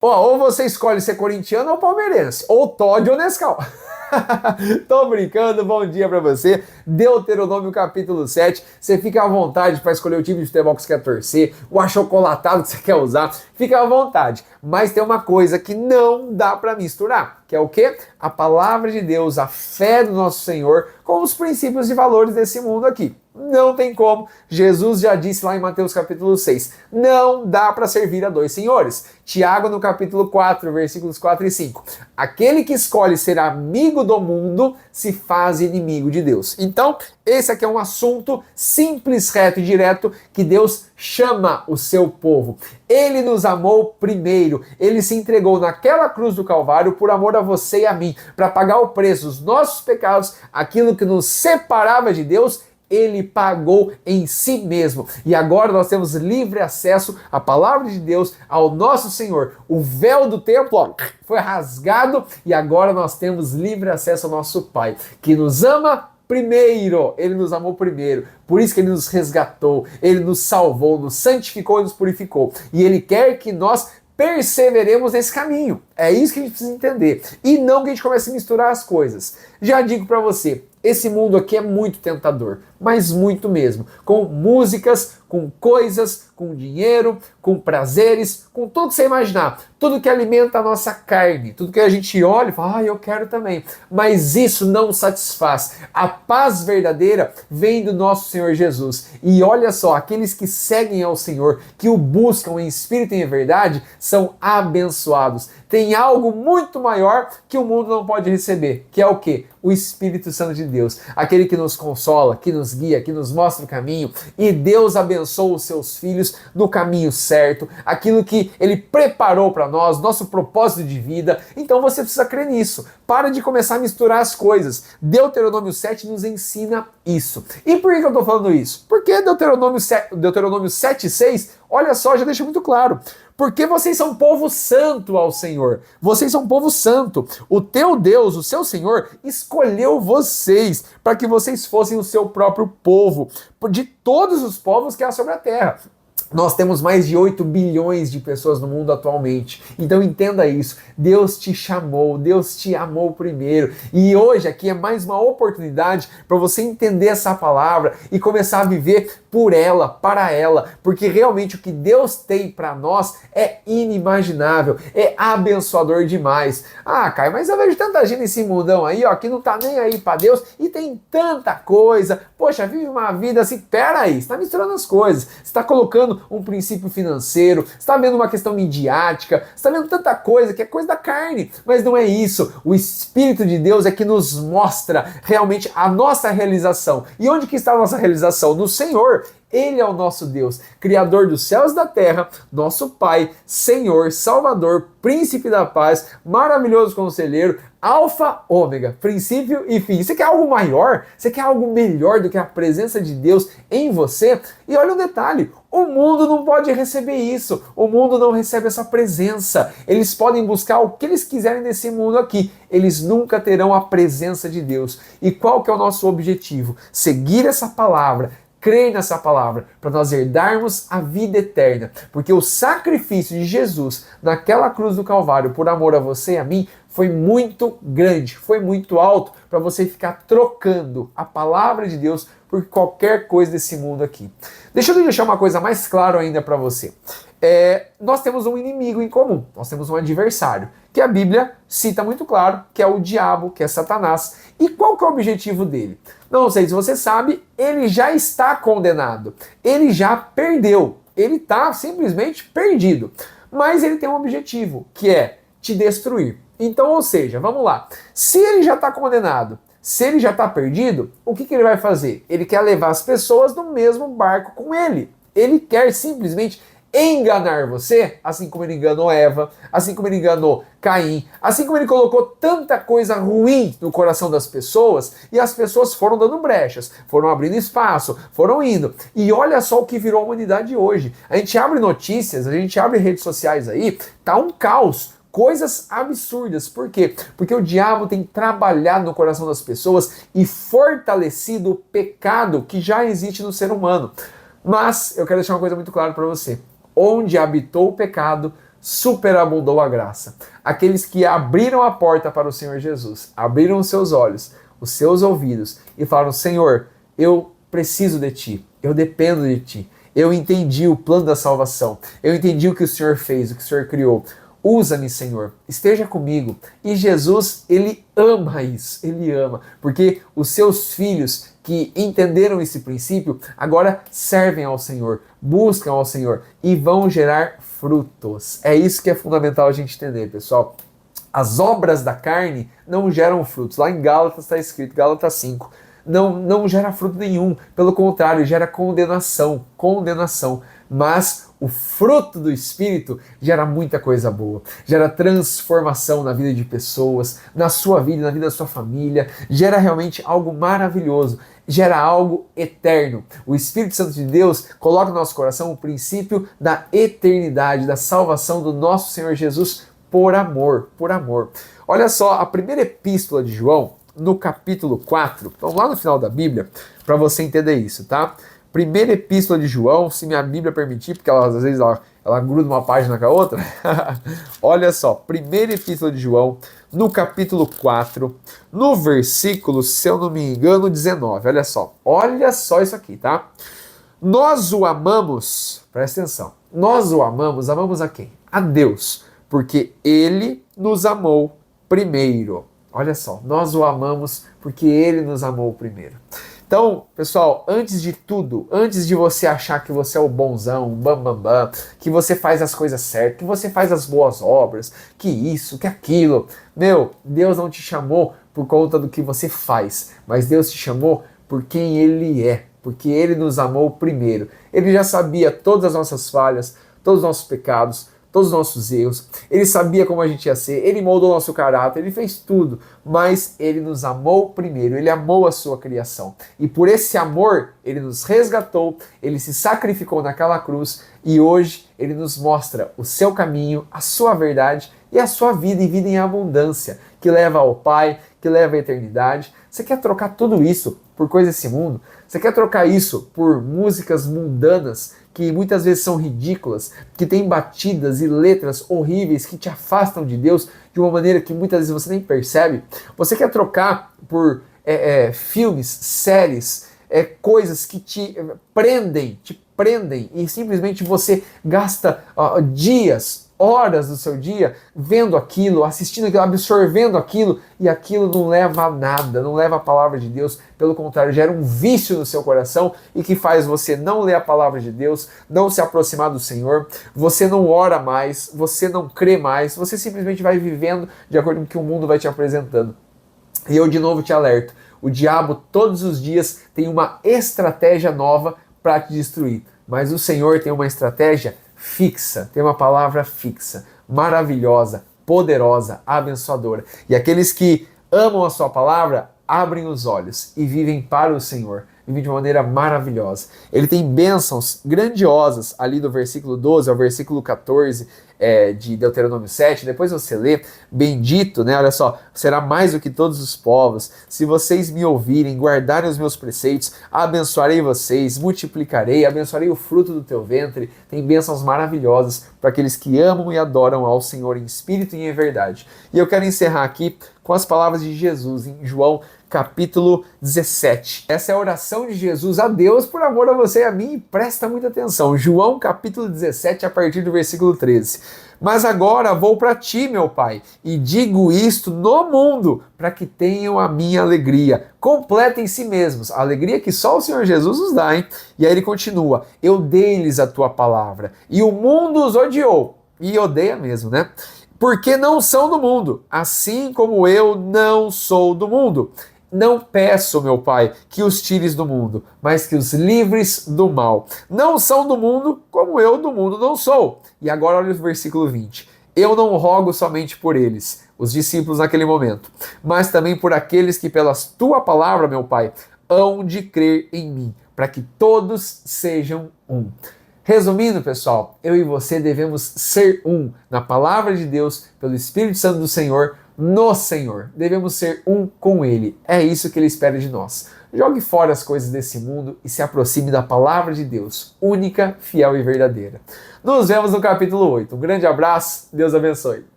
Ó, ou você escolhe ser corintiano ou palmeirense, ou Todd ou Nescau. Tô brincando, bom dia pra você. Deuteronômio capítulo 7. Você fica à vontade para escolher o tipo de futebol que você quer torcer, o achocolatado que você quer usar, fica à vontade. Mas tem uma coisa que não dá para misturar, que é o quê? A palavra de Deus, a fé do nosso Senhor com os princípios e valores desse mundo aqui. Não tem como. Jesus já disse lá em Mateus capítulo 6, não dá para servir a dois senhores. Tiago no capítulo 4, versículos 4 e 5. Aquele que escolhe ser amigo do mundo se faz inimigo de Deus. Então, esse aqui é um assunto simples, reto e direto que Deus chama o seu povo. Ele nos amou primeiro. Ele se entregou naquela cruz do Calvário por amor a você e a mim, para pagar o preço dos nossos pecados, aquilo que nos separava de Deus. Ele pagou em si mesmo. E agora nós temos livre acesso à palavra de Deus, ao nosso Senhor. O véu do templo foi rasgado e agora nós temos livre acesso ao nosso Pai, que nos ama primeiro. Ele nos amou primeiro. Por isso que ele nos resgatou, ele nos salvou, nos santificou e nos purificou. E ele quer que nós perseveremos nesse caminho. É isso que a gente precisa entender. E não que a gente comece a misturar as coisas. Já digo para você, esse mundo aqui é muito tentador, mas muito mesmo. Com músicas, com coisas, com dinheiro, com prazeres, com tudo que você imaginar. Tudo que alimenta a nossa carne, tudo que a gente olha e fala, eu quero também. Mas isso não satisfaz. A paz verdadeira vem do nosso Senhor Jesus. E olha só, aqueles que seguem ao Senhor, que o buscam em espírito e em verdade, são abençoados. Tem algo muito maior que o mundo não pode receber, que é o quê? O Espírito Santo de Deus, aquele que nos consola, que nos guia, que nos mostra o caminho, e Deus abençoa os seus filhos no caminho certo, aquilo que Ele preparou para nós, nosso propósito de vida. Então você precisa crer nisso. Para de começar a misturar as coisas. Deuteronômio 7 nos ensina isso. E por que eu estou falando isso? Porque Deuteronômio 7,6, olha só, já deixa muito claro. Porque vocês são povo santo ao Senhor. Vocês são povo santo. O teu Deus, o seu Senhor, escolheu vocês para que vocês fossem o seu próprio povo, de todos os povos que há sobre a terra. Nós temos mais de 8 bilhões de pessoas no mundo atualmente. Então entenda isso. Deus te chamou, Deus te amou primeiro. E hoje aqui é mais uma oportunidade para você entender essa palavra e começar a viver por ela, para ela. Porque realmente o que Deus tem para nós é inimaginável, é abençoador demais. Ah, Caio, mas eu vejo tanta gente nesse mundão aí, ó, que não tá nem aí para Deus e tem tanta coisa. Poxa, vive uma vida assim. Pera aí, você tá misturando as coisas. Você está colocando um princípio financeiro, você está vendo uma questão midiática, você está vendo tanta coisa que é coisa da carne, mas não é isso. O Espírito de Deus é que nos mostra realmente a nossa realização. E onde que está a nossa realização? No Senhor. Ele é o nosso Deus, Criador dos céus e da terra, nosso Pai, Senhor, Salvador, Príncipe da paz, maravilhoso conselheiro, Alfa, Ômega, princípio e fim. Você quer algo maior? Você quer algo melhor do que a presença de Deus em você? E olha um detalhe, o mundo não pode receber isso, o mundo não recebe essa presença. Eles podem buscar o que eles quiserem nesse mundo aqui, eles nunca terão a presença de Deus. E qual que é o nosso objetivo? Seguir essa palavra, crer nessa palavra, para nós herdarmos a vida eterna. Porque o sacrifício de Jesus naquela cruz do Calvário, por amor a você e a mim, foi muito grande, foi muito alto para você ficar trocando a palavra de Deus por qualquer coisa desse mundo aqui. Deixa eu deixar uma coisa mais clara ainda para você. Nós temos um inimigo em comum, nós temos um adversário, que a Bíblia cita muito claro, que é o diabo, que é Satanás. E qual que é o objetivo dele? Não sei se você sabe, ele já está condenado, ele já perdeu, ele está simplesmente perdido. Mas ele tem um objetivo, que é te destruir. Então, ou seja, vamos lá, se ele já está condenado, se ele já está perdido, o que ele vai fazer? Ele quer levar as pessoas no mesmo barco com ele. Ele quer simplesmente enganar você, assim como ele enganou Eva, assim como ele enganou Caim, assim como ele colocou tanta coisa ruim no coração das pessoas, e as pessoas foram dando brechas, foram abrindo espaço, foram indo. E olha só o que virou a humanidade hoje. A gente abre notícias, a gente abre redes sociais aí, tá um caos. Coisas absurdas. Por quê? Porque o diabo tem trabalhado no coração das pessoas e fortalecido o pecado que já existe no ser humano. Mas eu quero deixar uma coisa muito clara para você. Onde habitou o pecado, superabundou a graça. Aqueles que abriram a porta para o Senhor Jesus, abriram os seus olhos, os seus ouvidos e falaram: Senhor, eu preciso de Ti, eu dependo de Ti. Eu entendi o plano da salvação, eu entendi o que o Senhor fez, o que o Senhor criou. Usa-me, Senhor, esteja comigo. E Jesus, ele ama isso, ele ama, porque os seus filhos que entenderam esse princípio, agora servem ao Senhor, buscam ao Senhor e vão gerar frutos. É isso que é fundamental a gente entender, pessoal. As obras da carne não geram frutos. Lá em Gálatas está escrito, Gálatas 5, não gera fruto nenhum, pelo contrário, gera condenação. Mas o fruto do Espírito gera muita coisa boa, gera transformação na vida de pessoas, na sua vida, na vida da sua família, gera realmente algo maravilhoso, gera algo eterno. O Espírito Santo de Deus coloca no nosso coração o princípio da eternidade, da salvação do nosso Senhor Jesus por amor, por amor. Olha só, a primeira epístola de João, no capítulo 4, então lá no final da Bíblia, para você entender isso, tá? Primeira epístola de João, se minha Bíblia permitir, porque ela, às vezes ela gruda uma página com a outra. Olha só, primeira epístola de João, no capítulo 4, no versículo, se eu não me engano, 19. Olha só isso aqui, tá? Nós o amamos, presta atenção, nós o amamos a quem? A Deus, porque Ele nos amou primeiro. Olha só, nós o amamos porque Ele nos amou primeiro. Então, pessoal, antes de tudo, antes de você achar que você é o bonzão, o bambambam, que você faz as coisas certas, que você faz as boas obras, que isso, que aquilo, Deus não te chamou por conta do que você faz, mas Deus te chamou por quem Ele é, porque Ele nos amou primeiro. Ele já sabia todas as nossas falhas, todos os nossos pecados, todos os nossos erros, Ele sabia como a gente ia ser, Ele moldou nosso caráter, Ele fez tudo, mas Ele nos amou primeiro, Ele amou a sua criação. E por esse amor, Ele nos resgatou, Ele se sacrificou naquela cruz e hoje Ele nos mostra o seu caminho, a sua verdade e a sua vida, e vida em abundância, que leva ao Pai, que leva à eternidade. Você quer trocar tudo isso por coisas desse mundo? Você quer trocar isso por músicas mundanas, que muitas vezes são ridículas, que têm batidas e letras horríveis que te afastam de Deus de uma maneira que muitas vezes você nem percebe? Você quer trocar por filmes, séries, coisas que te prendem e simplesmente você gasta dias, horas do seu dia vendo aquilo, assistindo aquilo, absorvendo aquilo, e aquilo não leva a nada, não leva a palavra de Deus, pelo contrário, gera um vício no seu coração e que faz você não ler a palavra de Deus, não se aproximar do Senhor, você não ora mais, você não crê mais, você simplesmente vai vivendo de acordo com o que o mundo vai te apresentando. E eu de novo te alerto, o diabo todos os dias tem uma estratégia nova para te destruir, mas o Senhor tem uma estratégia fixa, tem uma palavra fixa, maravilhosa, poderosa, abençoadora. E aqueles que amam a sua palavra, abrem os olhos e vivem para o Senhor, vivem de uma maneira maravilhosa. Ele tem bênçãos grandiosas ali do versículo 12 ao versículo 14 de Deuteronômio 7, depois você lê, bendito, né? Olha só, será mais do que todos os povos, se vocês me ouvirem, guardarem os meus preceitos, abençoarei vocês, multiplicarei, abençoarei o fruto do teu ventre. Tem bênçãos maravilhosas para aqueles que amam e adoram ao Senhor em espírito e em verdade. E eu quero encerrar aqui com as palavras de Jesus em João capítulo 17. Essa é a oração de Jesus a Deus por amor a você e a mim, e presta muita atenção. João capítulo 17, a partir do versículo 13. Mas agora vou para ti, meu Pai, e digo isto no mundo, para que tenham a minha alegria, completa em si mesmos, a alegria que só o Senhor Jesus nos dá, hein? E aí ele continua, eu dei-lhes a tua palavra, e o mundo os odiou, e odeia mesmo, né? Porque não são do mundo, assim como eu não sou do mundo. Não peço, meu Pai, que os tires do mundo, mas que os livres do mal. Não são do mundo, como eu do mundo não sou. E agora olha o versículo 20. Eu não rogo somente por eles, os discípulos naquele momento, mas também por aqueles que pela tua palavra, meu Pai, hão de crer em mim, para que todos sejam um. Resumindo, pessoal, eu e você devemos ser um na palavra de Deus, pelo Espírito Santo do Senhor. no Senhor. Devemos ser um com Ele. É isso que Ele espera de nós. Jogue fora as coisas desse mundo e se aproxime da palavra de Deus, única, fiel e verdadeira. Nos vemos no capítulo 8. Um grande abraço, Deus abençoe.